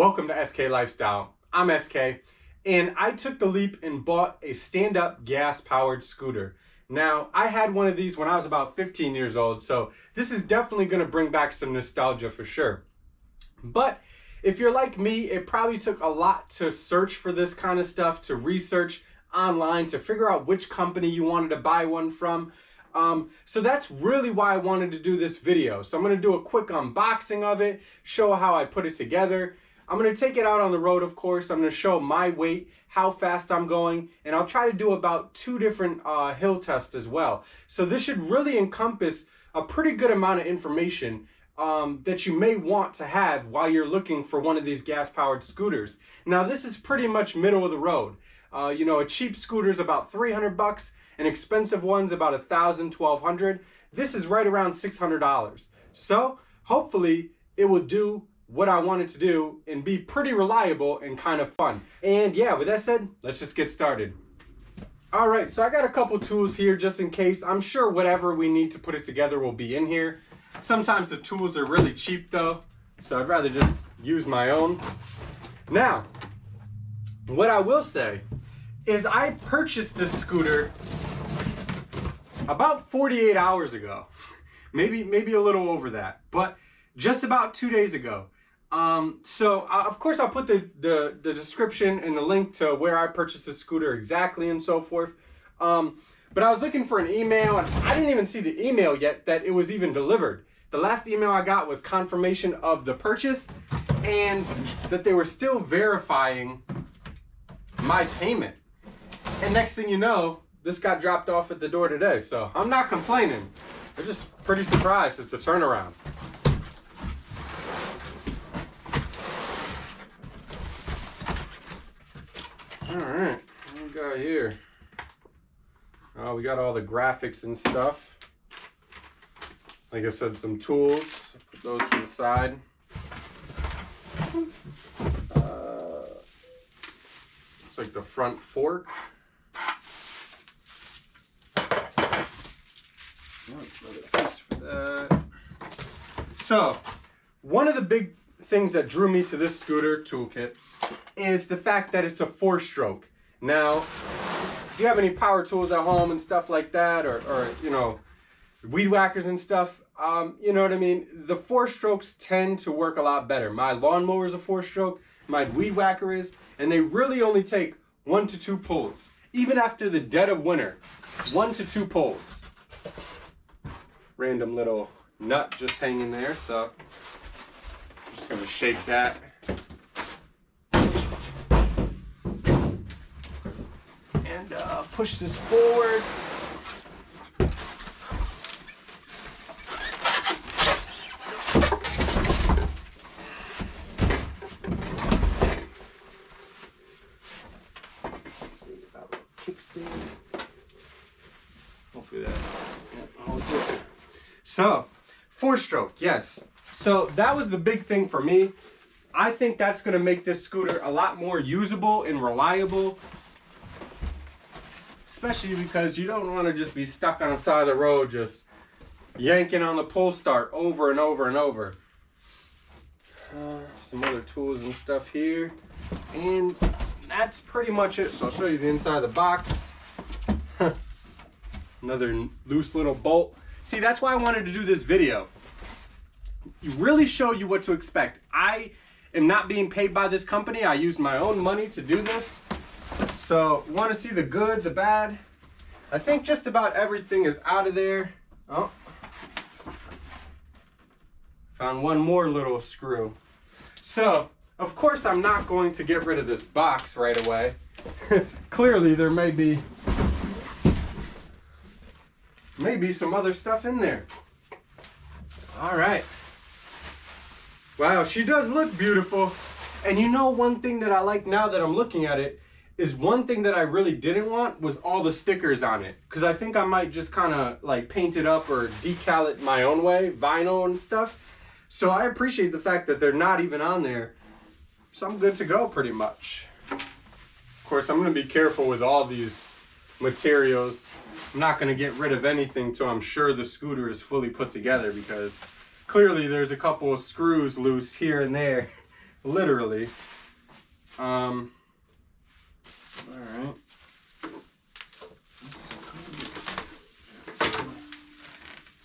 Welcome to SK Lifestyle. I'm SK, and I took the leap and bought a stand-up gas-powered scooter. Now, I had one of these when I was about 15 years old, so this is definitely going to bring back some nostalgia for sure. But if you're like me, it probably took a lot to search for this kind of stuff, to research online, to figure out which company you wanted to buy one from. So that's really why I wanted to do this video. So I'm going to do a quick unboxing of it, show how I put it together. I'm going to take it out on the road, of course. I'm going to show my weight, how fast I'm going, and I'll try to do about 2 different hill tests as well. So this should really encompass a pretty good amount of information that you may want to have while you're looking for one of these gas-powered scooters. Now, this is pretty much middle of the road. A cheap scooter is about $300, an expensive one's about $1,000, $1,200. This is right around $600. So hopefully it will do what I want it to do and be pretty reliable and kind of fun. And yeah, with that said, let's just get started. All right, so I got a couple tools here just in case. I'm sure whatever we need to put it together will be in here. Sometimes the tools are really cheap though, so I'd rather just use my own. Now, what I will say is I purchased this scooter about 48 hours ago. Maybe a little over that, but just about 2 days ago. Of course I'll put the description and the link to where I purchased the scooter exactly and so forth. But I was looking for an email and I didn't even see the email yet that it was even delivered. The last email I got was confirmation of the purchase and that they were still verifying my payment. And next thing you know, this got dropped off at the door today. So I'm not complaining. I'm just pretty surprised at the turnaround. All right, what we got here? Oh, we got all the graphics and stuff. Like I said, some tools. Put those to the side. It's like the front fork. Another piece for that. So, one of the big things that drew me to this scooter toolkit is the fact that it's a 4-stroke. Now, if you have any power tools at home and stuff like that, or weed whackers and stuff, you know what I mean? The 4-strokes tend to work a lot better. My lawnmower is a 4-stroke, my weed whacker is, and they really only take 1 to 2 pulls. Even after the dead of winter, 1 to 2 pulls. Random little nut just hanging there, so I'm just gonna shake that. And push this forward. Kickstand. Hopefully that. Yeah, I'll do it. So, 4-stroke, yes. So that was the big thing for me. I think that's going to make this scooter a lot more usable and reliable. Especially because you don't want to just be stuck on the side of the road just yanking on the pull start over and over and over. Some other tools and stuff here. And that's pretty much it. So I'll show you the inside of the box. Another loose little bolt. See, that's why I wanted to do this video. You really show you what to expect. I am not being paid by this company. I used my own money to do this. So you want to see the good, the bad. I think just about everything is out of there. Oh, found one more little screw. So, of course, I'm not going to get rid of this box right away. Clearly, there may be some other stuff in there. All right. Wow, she does look beautiful. And you know, one thing that I like now that I'm looking at it is one thing that I really didn't want was all the stickers on it. Because I think I might just kind of like paint it up or decal it my own way, vinyl and stuff. So I appreciate the fact that they're not even on there. So I'm good to go pretty much. Of course, I'm going to be careful with all these materials. I'm not going to get rid of anything till I'm sure the scooter is fully put together, because clearly there's a couple of screws loose here and there literally. All right.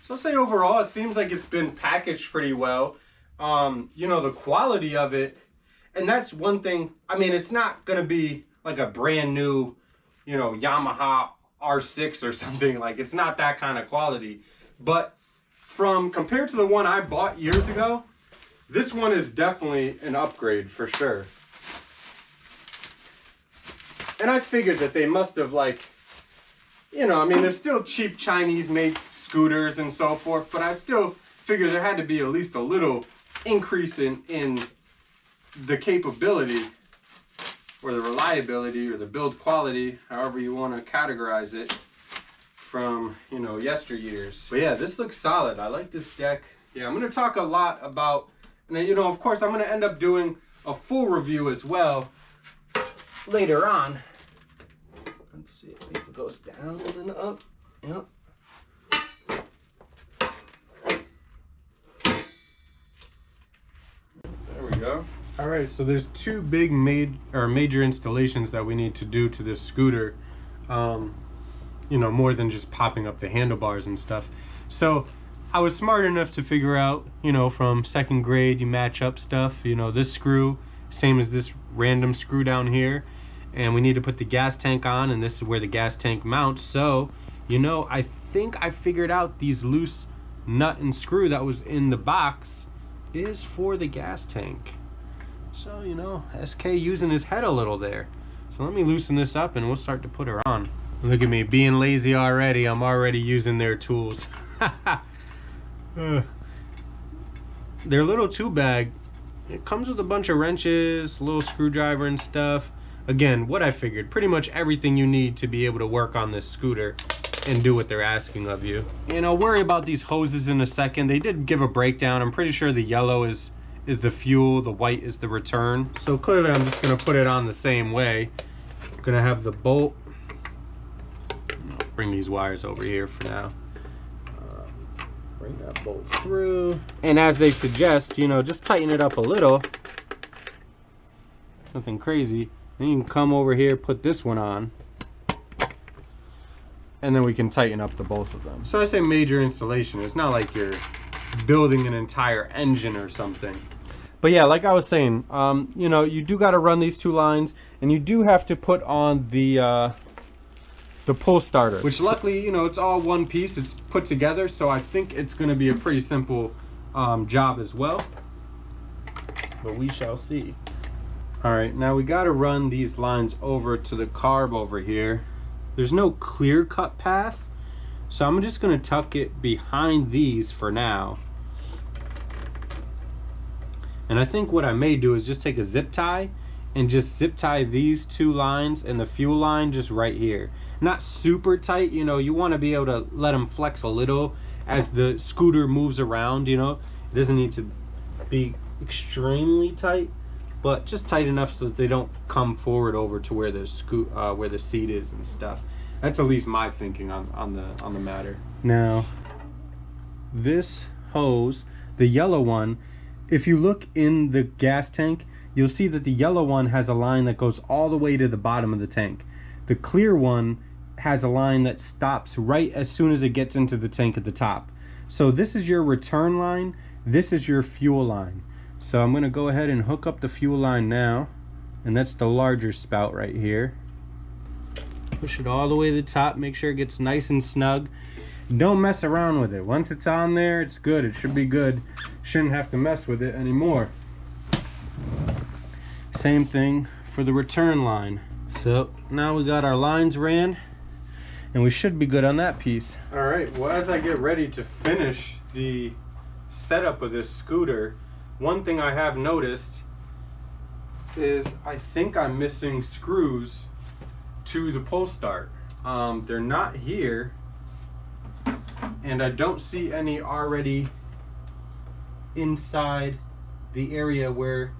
So I'll say overall, it seems like it's been packaged pretty well. You know, the quality of it, and that's one thing. I mean, it's not gonna be like a brand new, you know, Yamaha R6 or something. Like, it's not that kind of quality. But compared to the one I bought years ago, this one is definitely an upgrade for sure. And I figured that they must have, like, you know, I mean, there's still cheap Chinese made scooters and so forth, but I still figured there had to be at least a little increase in the capability or the reliability or the build quality, however you want to categorize it, from, you know, yesteryears. But yeah, this looks solid. I like this deck. Yeah, I'm going to talk a lot about, and you know, of course, I'm going to end up doing a full review as well later on. Let's see, it goes down and up. Yep. There we go. All right, so there's two big major installations that we need to do to this scooter. You know, more than just popping up the handlebars and stuff. So I was smart enough to figure out, you know, from second grade, you match up stuff. You know, this screw, same as this random screw down here. And we need to put the gas tank on, and this is where the gas tank mounts. So, you know, I think I figured out these loose nut and screw that was in the box is for the gas tank. So, you know, SK using his head a little there. So let me loosen this up and we'll start to put her on. Look at me being lazy already. I'm already using their tools. Their little tool bag, it comes with a bunch of wrenches, a little screwdriver and stuff. Again, what I figured, pretty much everything you need to be able to work on this scooter and do what they're asking of you. And I'll worry about these hoses in a second. They did give a breakdown. I'm pretty sure the yellow is the fuel, the white is the return. So clearly I'm just gonna put it on the same way. I'm gonna have the bolt. Bring these wires over here for now. Bring that bolt through. And as they suggest, you know, just tighten it up a little. Nothing crazy. Then you can come over here, put this one on, and then we can tighten up the both of them. So I say major installation. It's not like you're building an entire engine or something. But yeah, like I was saying, you know, you do got to run these two lines, and you do have to put on the pull starter, which luckily, you know, it's all one piece. It's put together, so I think it's going to be a pretty simple job as well. But we shall see. All right, now we got to run these lines over to the carb over here. There's no clear-cut path, so I'm just going to tuck it behind these for now. And I think what I may do is just take a zip tie and just zip tie these two lines and the fuel line just right here. Not super tight, you know, you want to be able to let them flex a little as the scooter moves around, you know. It doesn't need to be extremely tight, but just tight enough so that they don't come forward over to where the seat is and stuff. That's at least my thinking on the matter. Now, this hose, the yellow one, if you look in the gas tank, you'll see that the yellow one has a line that goes all the way to the bottom of the tank. The clear one has a line that stops right as soon as it gets into the tank at the top. So this is your return line, this is your fuel line. So I'm gonna go ahead and hook up the fuel line now, and that's the larger spout right here. Push it all the way to the top, make sure it gets nice and snug. Don't mess around with it. Once it's on there, it's good. It should be good. Shouldn't have to mess with it anymore. Same thing for the return line. So now we got our lines ran, and we should be good on that piece. All right, well, as I get ready to finish the setup of this scooter, one thing I have noticed is I think I'm missing screws to the pull start. They're not here, and I don't see any already inside the area where,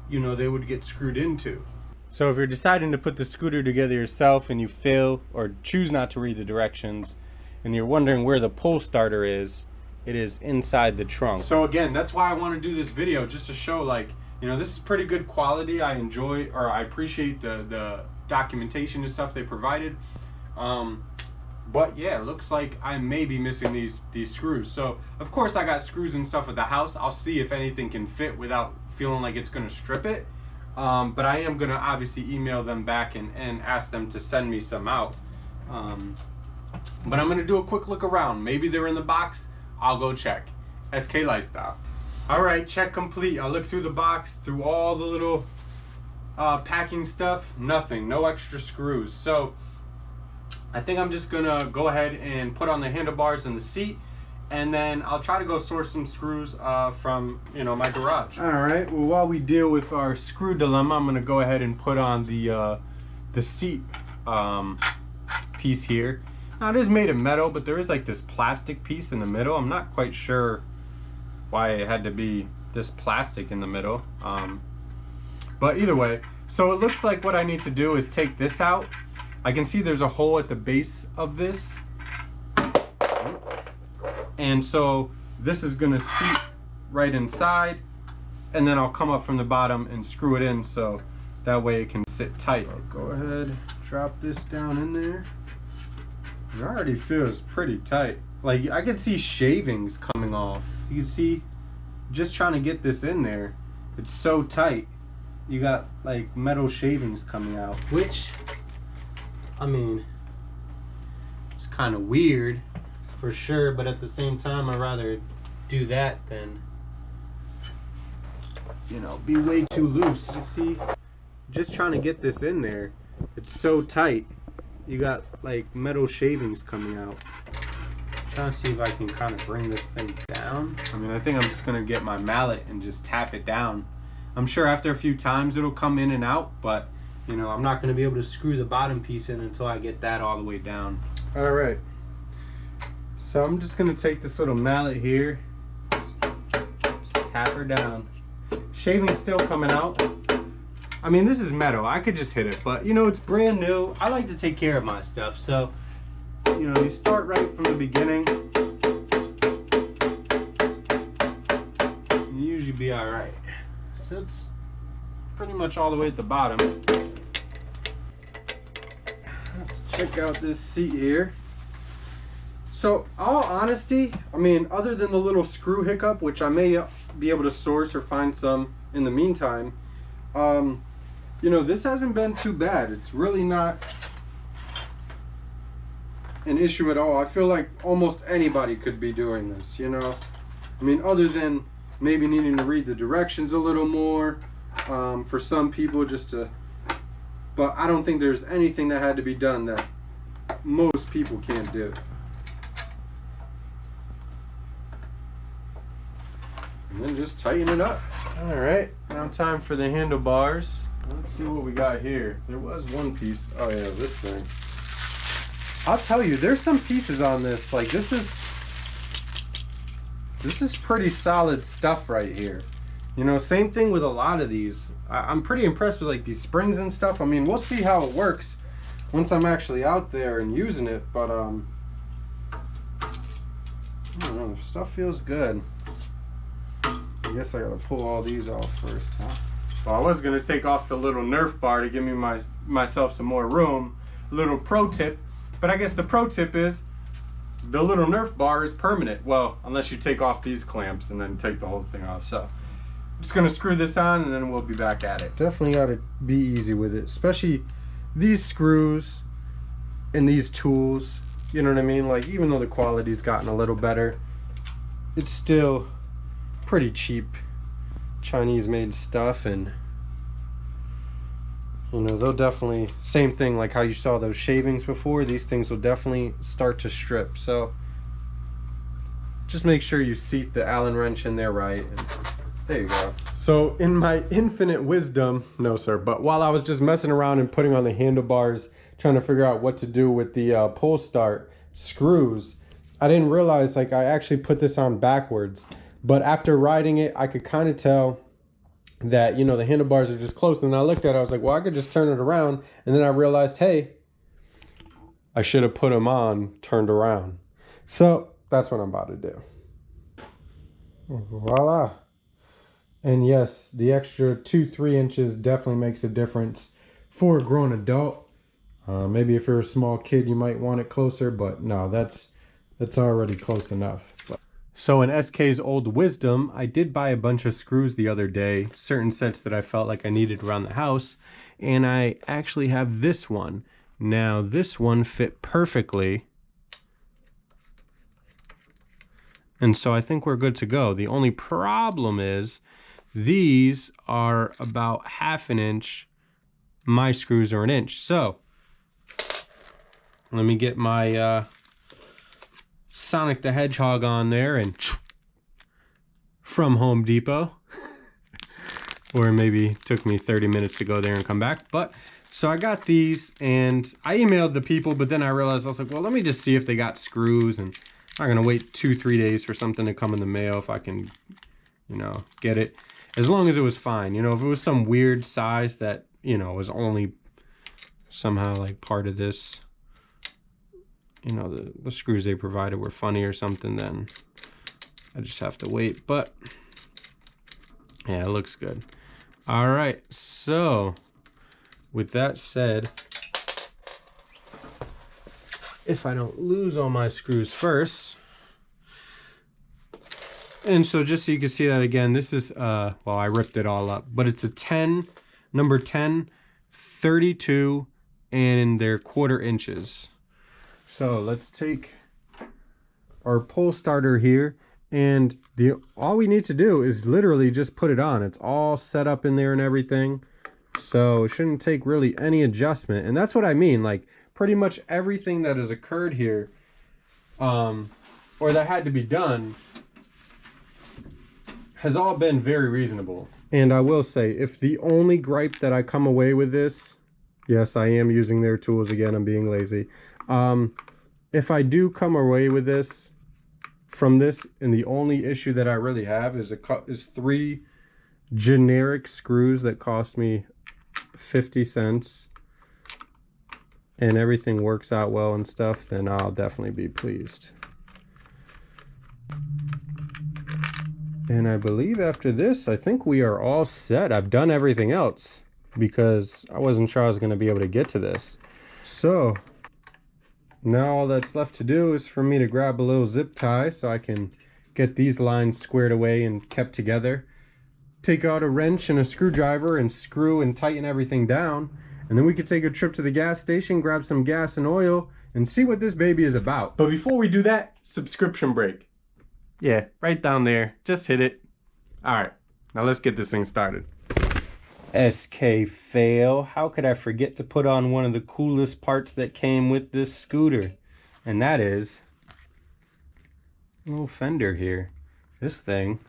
you know, they would get screwed into. So if you're deciding to put the scooter together yourself and you fail or choose not to read the directions and you're wondering where the pull starter is, it is inside the trunk. So again, that's why I want to do this video, just to show, like, You know, this is pretty good quality. I enjoy, or I appreciate the documentation and stuff they provided. But yeah, it looks like I may be missing these screws. So of course I got screws and stuff at the house. I'll see if anything can fit without feeling like it's gonna strip it. But I am gonna obviously email them back and ask them to send me some out. But I'm gonna do a quick look around. Maybe they're in the box. I'll go check. SK Lifestyle. All right, check complete. I looked through the box, through all the little packing stuff. Nothing, no extra screws. So I think I'm just gonna go ahead and put on the handlebars and the seat, and then I'll try to go source some screws from, you know, my garage. All right, well, while we deal with our screw dilemma, I'm gonna go ahead and put on the seat piece here. Now it is made of metal, but there is like this plastic piece in the middle. I'm not quite sure why it had to be this plastic in the middle. But either way, so it looks like what I need to do is take this out. I can see there's a hole at the base of this. And so this is gonna seat right inside, and then I'll come up from the bottom and screw it in so that way it can sit tight. So go ahead, drop this down in there. It already feels pretty tight. Like I can see shavings coming off. You can see, just trying to get this in there, it's so tight. You got like metal shavings coming out, which, I mean, it's kind of weird for sure, but at the same time, I'd rather do that than, you know, be way too loose. You see, just trying to get this in there, it's so tight. You got like metal shavings coming out. I'm trying to see if I can kind of bring this thing down. I mean, I think I'm just gonna get my mallet and just tap it down. I'm sure after a few times it'll come in and out, but you know, I'm not gonna be able to screw the bottom piece in until I get that all the way down. All right, so I'm just gonna take this little mallet here, just tap her down. Shaving's still coming out. I mean, this is metal, I could just hit it, but you know, it's brand new. I like to take care of my stuff, so you know, you start right from the beginning. You usually be all right. So it's pretty much all the way at the bottom. Let's check out this seat here. So, all honesty, I mean, other than the little screw hiccup, which I may be able to source or find some in the meantime, you know, this hasn't been too bad. It's really not an issue at all. I feel like almost anybody could be doing this, you know. I mean, other than maybe needing to read the directions a little more for some people, just to, but I don't think there's anything that had to be done that most people can't do. And then just tighten it up. All right, now time for the handlebars. Let's see what we got here. There was one piece. Oh yeah, this thing. I'll tell you, there's some pieces on this. Like this is pretty solid stuff right here. You know, same thing with a lot of these. I'm pretty impressed with like these springs and stuff. I mean, we'll see how it works once I'm actually out there and using it. But I don't know, stuff feels good. I guess I gotta pull all these off first, huh? Well, I was gonna take off the little Nerf bar to give me myself some more room. Little pro tip, but I guess the pro tip is the little Nerf bar is permanent. Well, unless you take off these clamps and then take the whole thing off. So I'm just gonna screw this on and then we'll be back at it. Definitely gotta be easy with it, especially these screws and these tools. You know what I mean? Like, even though the quality's gotten a little better, it's still pretty cheap Chinese made stuff, and you know, they'll definitely, same thing like how you saw those shavings before, these things will definitely start to strip. So just make sure you seat the Allen wrench in there right, and there you go. So in my infinite wisdom, no sir, but while I was just messing around and putting on the handlebars, trying to figure out what to do with the pull start screws, I didn't realize like I actually put this on backwards. But after riding it, I could kind of tell that, you know, the handlebars are just close. And then I looked at it, I was like, well, I could just turn it around. And then I realized, hey, I should have put them on turned around. So that's what I'm about to do. Voila. And yes, the extra 2-3 inches definitely makes a difference for a grown adult. Maybe if you're a small kid, you might want it closer, but no, that's already close enough. So in SK's old wisdom, I did buy a bunch of screws the other day, certain sets that I felt like I needed around the house, and I actually have this one. Now this one fit perfectly, and so I think we're good to go. The only problem is these are about 1/2 inch. My screws are 1 inch. So let me get my Sonic the Hedgehog on there and from Home Depot. Or maybe it took me 30 minutes to go there and come back. But so I got these and I emailed the people, but then I realized, I was like, well, let me just see if they got screws, and I'm not gonna wait 2-3 days for something to come in the mail if I can, you know, get it. As long as it was fine. You know, if it was some weird size that, you know, was only somehow like part of this, you know, the screws they provided were funny or something, then I just have to wait. But yeah, it looks good. All right, so with that said, if I don't lose all my screws first, and so just so you can see that again, this is well, I ripped it all up, but it's a 10, number 10, 32, and they're 1/4 inches. So let's take our pull starter here, and all we need to do is literally just put it on. It's all set up in there and everything, so it shouldn't take really any adjustment. And that's what I mean, like pretty much everything that has occurred here, or that had to be done, has all been very reasonable. And I will say, if the only gripe that I come away with this, yes, I am using their tools again, I'm being lazy. If I do come away with this, from this, and the only issue that I really have is 3 generic screws that cost me 50 cents, and everything works out well and stuff, then I'll definitely be pleased. And I believe after this, I think we are all set. I've done everything else because I wasn't sure I was going to be able to get to this. So now all that's left to do is for me to grab a little zip tie so I can get these lines squared away and kept together. Take out a wrench and a screwdriver and screw and tighten everything down. And then we could take a trip to the gas station, grab some gas and oil, and see what this baby is about. But before we do that, subscription break. Yeah, right down there. Just hit it. All right, now let's get this thing started. SK fail. How could I forget to put on one of the coolest parts that came with this scooter? And that is a little fender here. This thing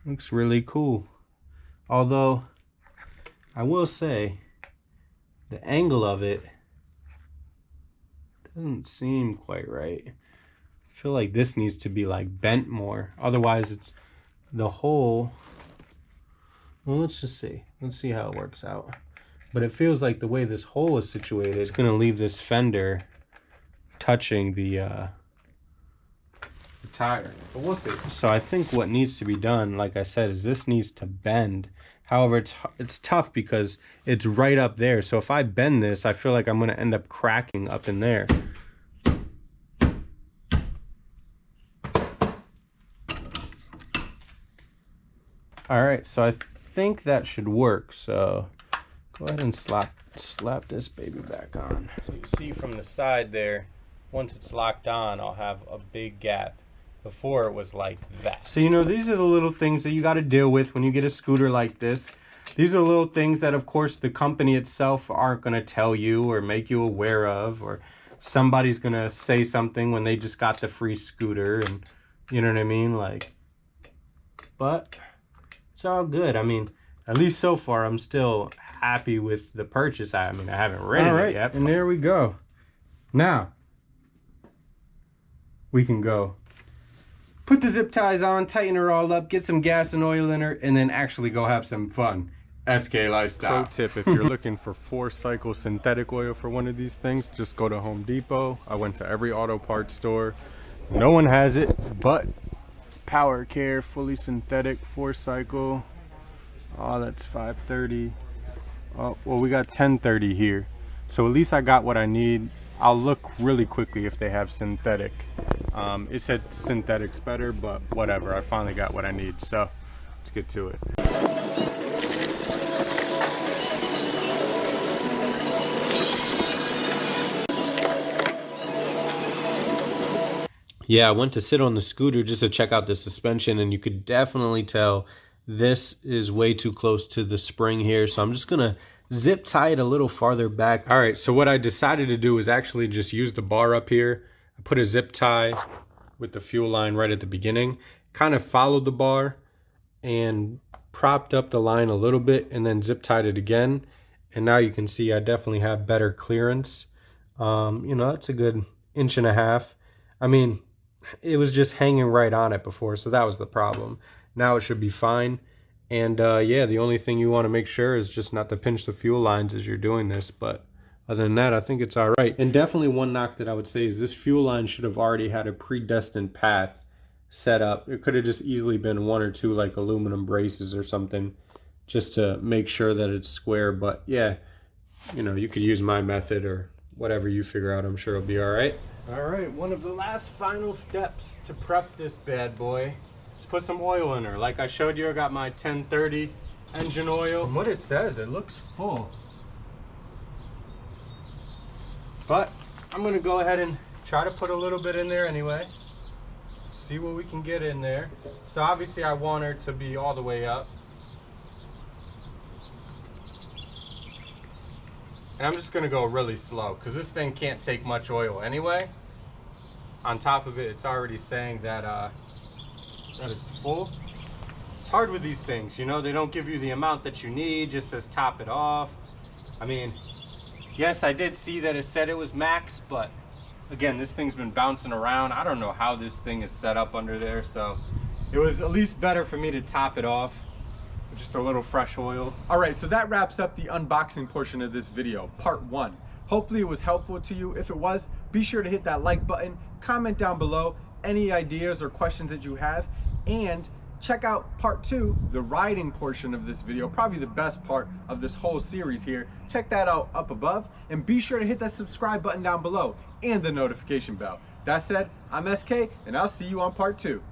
looks really cool. Although, I will say, the angle of it doesn't seem quite right. I feel like this needs to be like bent more. Otherwise, it's the hole. Well, let's just see. Let's see how it works out. But it feels like the way this hole is situated, it's going to leave this fender touching the tire. But we'll see. So I think what needs to be done, like I said, is this needs to bend. However, it's tough because it's right up there. So if I bend this, I feel like I'm going to end up cracking up in there. All right, so I think that should work. So go ahead and slap this baby back on. So you see from the side there, once it's locked on, I'll have a big gap. Before it was like that. So, you know, these are the little things that you got to deal with when you get a scooter like this. These are little things that, of course, the company itself aren't going to tell you or make you aware of, or somebody's going to say something when they just got the free scooter, and you know what I mean? Like, but it's all good. I mean, at least so far, I'm still happy with the purchase. I mean, I haven't ridden it yet. And there we go. Now, we can go. Put the zip ties on, tighten her all up, get some gas and oil in her, and then actually go have some fun. SK lifestyle. Pro tip, if you're looking for 4-cycle synthetic oil for one of these things, just go to Home Depot. I went to every auto parts store. No one has it, but Power Care, fully synthetic, 4-cycle. Oh, that's 530. Oh, well, we got 1030 here. So at least I got what I need. I'll look really quickly if they have synthetic. It said synthetic's better, but whatever. I finally got what I need. So let's get to it. Yeah, I went to sit on the scooter just to check out the suspension, and you could definitely tell this is way too close to the spring here. So I'm just gonna zip tie it a little farther back. All right, so what I decided to do is actually just use the bar up here. I put a zip tie with the fuel line right at the beginning, kind of followed the bar and propped up the line a little bit and then zip tied it again. And now you can see I definitely have better clearance. You know, that's a good 1.5 inches. I mean, it was just hanging right on it before, so that was the problem. Now it should be fine. And yeah, the only thing you want to make sure is just not to pinch the fuel lines as you're doing this, but other than that, I think it's all right. And definitely one knock that I would say is this fuel line should have already had a predestined path set up. It could have just easily been 1 or 2 like aluminum braces or something just to make sure that it's square. But yeah, you know, you could use my method or whatever you figure out. I'm sure it'll be all right. All right, one of the last final steps to prep this bad boy is put some oil in her. Like I showed you, I got my 1030 engine oil. From what it says, it looks full. But I'm gonna go ahead and try to put a little bit in there anyway. See what we can get in there. So obviously I want her to be all the way up. And I'm just gonna go really slow because this thing can't take much oil anyway. On top of it, it's already saying that that it's full. It's hard with these things, you know, they don't give you the amount that you need, just says top it off. I mean, yes, I did see that it said it was max, but again, this thing's been bouncing around. I don't know how this thing is set up under there, so it was at least better for me to top it off. Just a little fresh oil. All right, so that wraps up the unboxing portion of this video, part 1. Hopefully it was helpful to you. If it was, be sure to hit that like button, comment down below any ideas or questions that you have, and check out part 2, the riding portion of this video, probably the best part of this whole series here. Check that out up above, and be sure to hit that subscribe button down below and the notification bell. That said, I'm SK, and I'll see you on part 2.